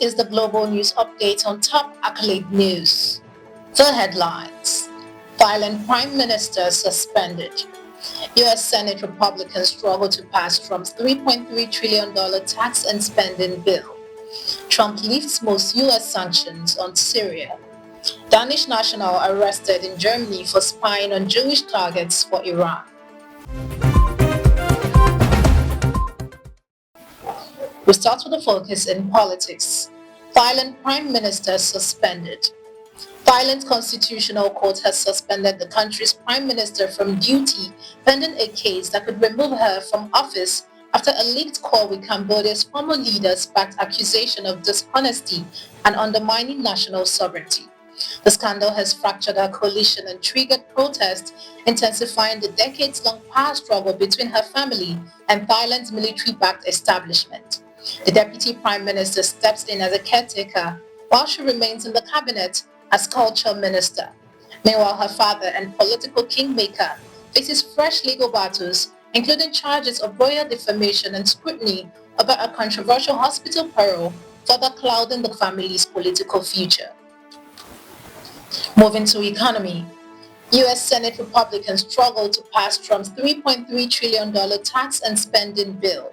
is the global news update on top Accolade news. The headlines: Thailand Prime Minister suspended. U.S. Senate Republicans struggle to pass Trump's $3.3 trillion tax and spending bill. Trump lifts most U.S. sanctions on Syria. Danish national arrested in Germany for spying on Jewish targets for Iran. We start with the focus in politics. Thailand Prime Minister suspended. Thailand's constitutional court has suspended the country's prime minister from duty pending a case that could remove her from office after a leaked call with Cambodia's former leader sparked accusation of dishonesty and undermining national sovereignty. The scandal has fractured her coalition and triggered protests, intensifying the decades-long power struggle between her family and Thailand's military-backed establishment. The deputy prime minister steps in as a caretaker while she remains in the cabinet as culture minister. Meanwhile, her father and political kingmaker faces fresh legal battles, including charges of royal defamation and scrutiny about a controversial hospital parole, further clouding the family's political future. Moving to economy, U.S. Senate Republicans struggle to pass Trump's $3.3 trillion tax and spending bill.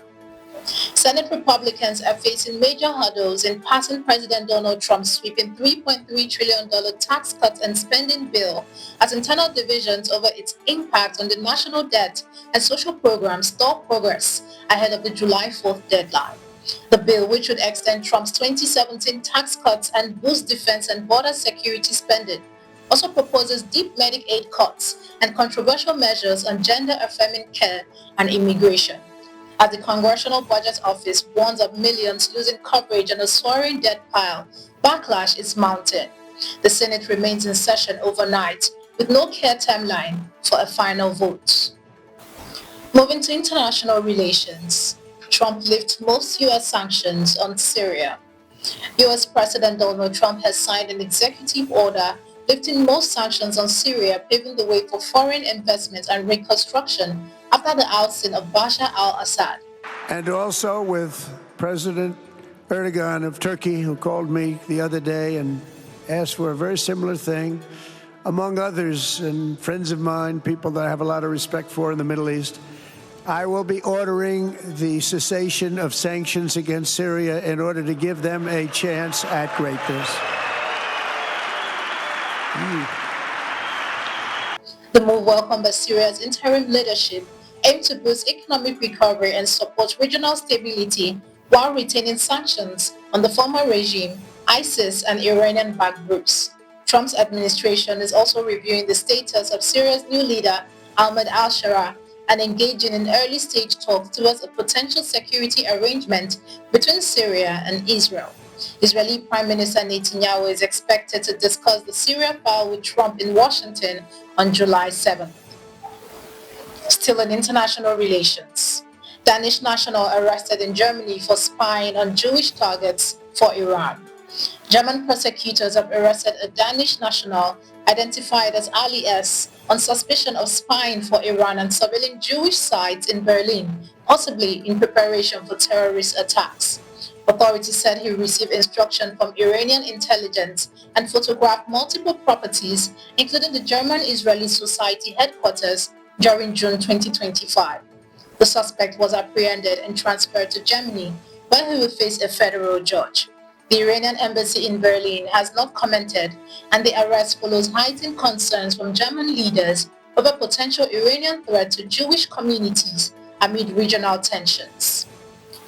Senate Republicans are facing major hurdles in passing President Donald Trump's sweeping $3.3 trillion tax cut and spending bill as internal divisions over its impact on the national debt and social programs stall progress ahead of the July 4th deadline. The bill, which would extend Trump's 2017 tax cuts and boost defense and border security spending, also proposes deep Medicaid cuts and controversial measures on gender-affirming care and immigration. As the Congressional Budget Office warns of millions losing coverage on a soaring debt pile, backlash is mounting. The Senate remains in session overnight with no clear timeline for a final vote. Moving to international relations, Trump lifts most U.S. sanctions on Syria. U.S. President Donald Trump has signed an executive order lifting most sanctions on Syria, paving the way for foreign investment and reconstruction after the ousting of Bashar al-Assad. And also with President Erdogan of Turkey, who called me the other day and asked for a very similar thing, among others, and friends of mine, people that I have a lot of respect for in the Middle East. I will be ordering the cessation of sanctions against Syria in order to give them a chance at greatness. The move, welcomed by Syria's interim leadership, aimed to boost economic recovery and support regional stability while retaining sanctions on the former regime, ISIS, and Iranian-backed groups. Trump's administration is also reviewing the status of Syria's new leader, Ahmed al-Shara, and engaging in early-stage talks towards a potential security arrangement between Syria and Israel. Israeli Prime Minister Netanyahu is expected to discuss the Syria file with Trump in Washington on July 7th. Still in international relations, Danish national arrested in Germany for spying on Jewish targets for Iran. German prosecutors have arrested a Danish national identified as Ali S. on suspicion of spying for Iran and surveilling Jewish sites in Berlin, possibly in preparation for terrorist attacks. Authorities said he received instruction from Iranian intelligence and photographed multiple properties, including the German-Israeli Society headquarters, during June 2025. The suspect was apprehended and transferred to Germany, where he will face a federal judge. The Iranian embassy in Berlin has not commented, and the arrest follows heightened concerns from German leaders over potential Iranian threat to Jewish communities amid regional tensions.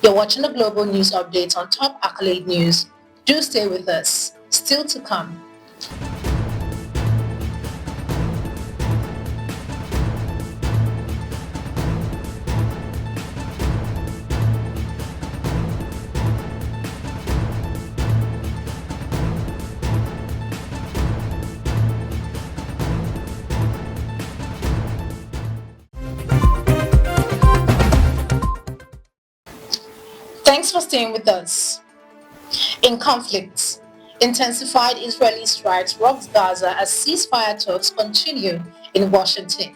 You're watching the Global News Update on Top Accolade News. Do stay with us. Still to come. Thanks for staying with us. In conflict, intensified Israeli strikes rocks Gaza as ceasefire talks continue in Washington.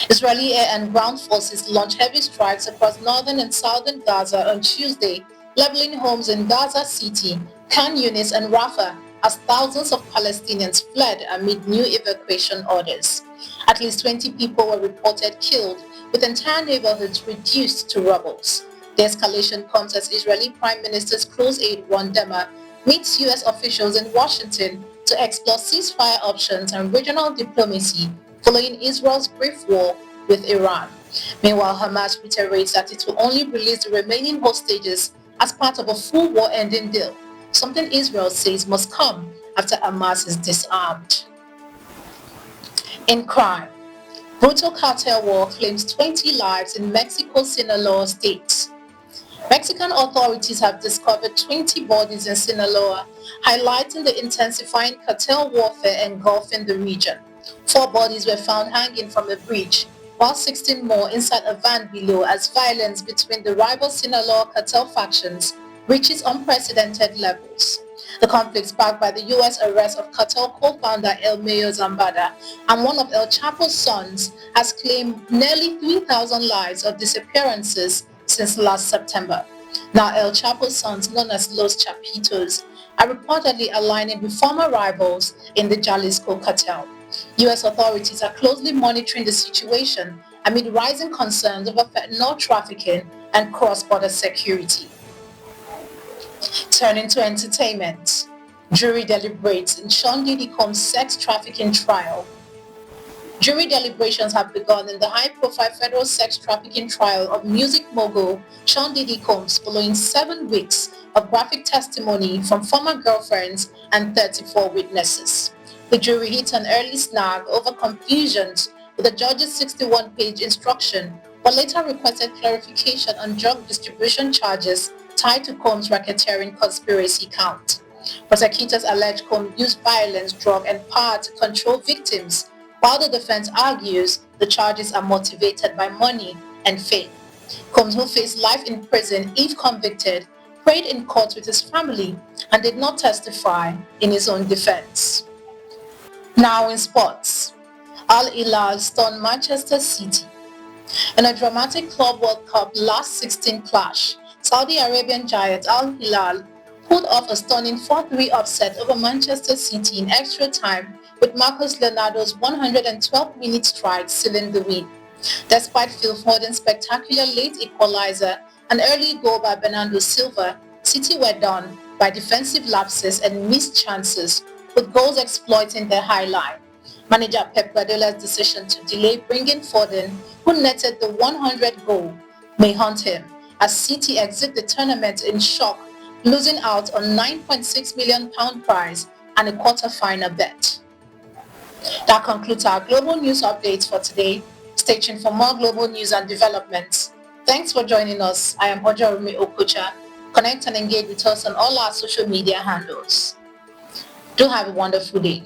Israeli air and ground forces launched heavy strikes across northern and southern Gaza on Tuesday, leveling homes in Gaza City Khan Yunis and Rafah as thousands of Palestinians fled amid new evacuation orders. At least 20 people were reported killed, with entire neighborhoods reduced to rubble. The escalation comes as Israeli Prime Minister's close aide Ron Dermer meets U.S. officials in Washington to explore ceasefire options and regional diplomacy following Israel's brief war with Iran. Meanwhile, Hamas reiterates that it will only release the remaining hostages as part of a full war-ending deal, something Israel says must come after Hamas is disarmed. In crime, brutal cartel war claims 20 lives in Mexico's Sinaloa state. Mexican authorities have discovered 20 bodies in Sinaloa, highlighting the intensifying cartel warfare engulfing the region. 4 bodies were found hanging from a bridge, while 16 more inside a van below as violence between the rival Sinaloa cartel factions reaches unprecedented levels. The conflict sparked by the U.S. arrest of cartel co-founder El Mayo Zambada and one of El Chapo's sons has claimed nearly 3,000 lives of disappearances since last September. Now El Chapo's sons, known as Los Chapitos, are reportedly aligning with former rivals in the Jalisco cartel. U.S. authorities are closely monitoring the situation amid rising concerns over fentanyl trafficking and cross-border security. Turning to entertainment, jury deliberates in Diddy sex trafficking trial. Jury deliberations have begun in the high-profile federal sex trafficking trial of music mogul Diddy following 7 weeks of graphic testimony from former girlfriends and 34 witnesses. The jury hit an early snag over confusions with the judge's 61-page instruction, but later requested clarification on drug distribution charges tied to Combs' racketeering conspiracy count. Prosecutors allege Combs used violence, drug, and power to control victims, while the defense argues the charges are motivated by money and fame. Combs, who faced life in prison if convicted, prayed in court with his family and did not testify in his own defense. Now in sports, Al-Hilal stunned Manchester City. In a dramatic Club World Cup last 16 clash, Saudi Arabian giant Al-Hilal pulled off a stunning 4-3 upset over Manchester City in extra time, with Marcos Leonardo's 112-minute strike sealing the win. Despite Phil Foden's spectacular late equalizer and early goal by Bernardo Silva, City were done by defensive lapses and missed chances, with goals exploiting their high line. Manager Pep Guardiola's decision to delay bringing Foden, who netted the 100 goal, may haunt him, as City exit the tournament in shock, losing out on £9.6 million prize and a quarter-final bet. That concludes our global news updates for today. Stay tuned for more global news and developments. Thanks for joining us. I am Ojarumi Okucha. Connect and engage with us on all our social media handles. Do have a wonderful day.